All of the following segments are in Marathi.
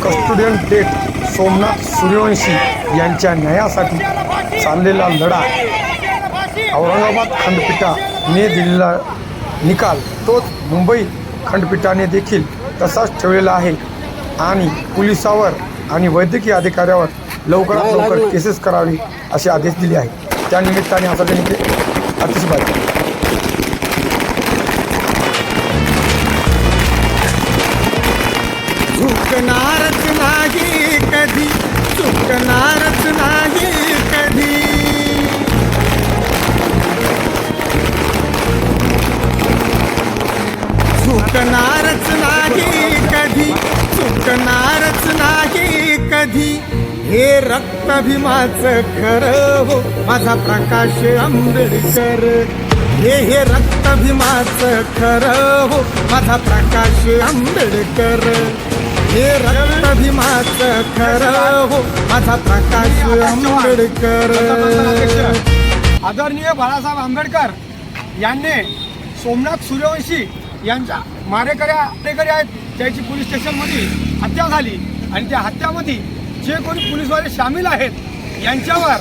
कस्टोडियन डेट सोमनाथ सूर्यवंशी यांच्या न्यायासाठी चाललेला लढा औरंगाबाद खंडपीठाने दिलेला निकाल तोच मुंबई खंडपीठाने देखील तसाच ठेवलेला आहे आणि पोलिसावर आणि वैद्यकीय अधिकाऱ्यावर लवकरात लवकर केसेस करावी असे आदेश दिले आहेत। त्यानिमित्ताने असं त्यांनी अतिशय झुकणारच नाही कधी, झुकणारच नाही कधी, झुकणारच नाही कधी, झुकणारच नाही कधी। हे रक्त भीमाचं खरं हो माझा प्रकाश आंबेडकर, हे रक्त भीमाचं खरं हो माझा प्रकाश आंबेडकर, हे रक्त भीमाचं खरं हो माझा प्रकाश आंबेडकर। आदरणीय बाळासाहेब आंबेडकर यांनी सोमनाथ सूर्यवंशी यांच्या मारेकरी आहेत त्याची पोलीस स्टेशनमध्ये हत्या झाली आणि त्या हत्यामध्ये जे कोणी पोलीसवाले सामील आहेत यांच्यावर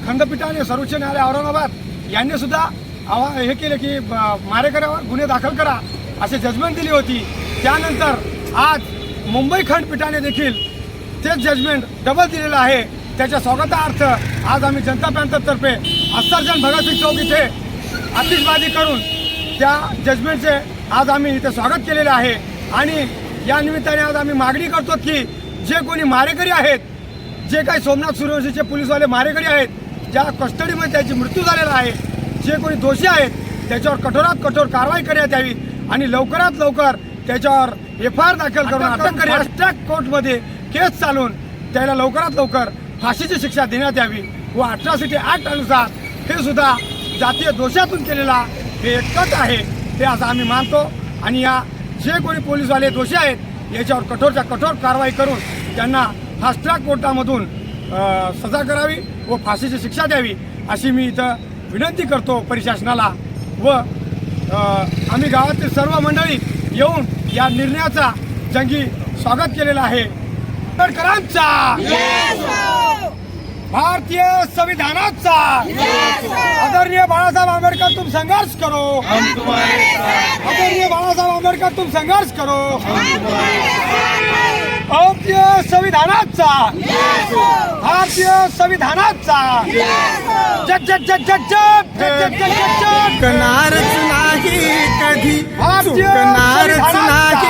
खंडपीठाने सर्वोच्च न्यायालय औरंगाबाद यांनी सुद्धा हे केले की मारेकऱ्यावर गुन्हे दाखल करा असे जजमेंट दिली होती। त्यानंतर आज मुंबई खंडपीठाने देखील तेच जजमेंट डबल दिलेलं आहे। त्याच्या स्वागतार्थ आज आम्ही जनता पॅनलतर्फे अफसरजन भगतसिंग चौक इथे आतिषबाजी करून त्या जजमेंटचे आज आम्ही इथे स्वागत केलेले आहे आणि या निमित्ताने आज आम्ही मागणी करतो की जे कोणी मारेकरी आहेत, जे काही सोमनाथ सूर्यवंशीचे पोलीसवाले मारेकरी आहेत, ज्या कस्टडीमध्ये त्याची मृत्यू झालेला आहे, जे कोणी दोषी आहेत त्याच्यावर कठोरात कठोर कारवाई करण्यात यावी आणि लवकरात लवकर त्याच्यावर FIR दाखल करून अटक करी फास्ट ट्रॅक कोर्टमध्ये केस चालून त्याला लवकरात लवकर फाशीची शिक्षा देण्यात यावी व अट्रॉसिटी ॲक्ट अनुसार हे सुद्धा जातीय दोषातून केलेला हे एक कट आहे ते असं आम्ही मानतो आणि या जे कोणी पोलीसवाले दोषी आहेत याच्यावर कठोरच्या कठोर कारवाई करून त्यांना फास्ट ट्रॅक कोर्टामधून सजा करावी व फाशीची शिक्षा द्यावी अशी मी इथं विनंती करतो प्रशासनाला व आम्ही गावातील सर्व मंडळी येऊन या निर्णयाचा जंगी स्वागत केलेलं आहे। आंबेडकरांचा, भारतीय संविधानाचा, आदरणीय बाळासाहेब आंबेडकर तुम संघर्ष करो, आदरणीय बाळासाहेब आंबेडकर तुम संघर्ष करो, भारतीय संविधानाचा, भारतीय संविधानाचा जग जग जग जग जग जग जग जग झुकणारच नाही कधी, झुकणारच नाही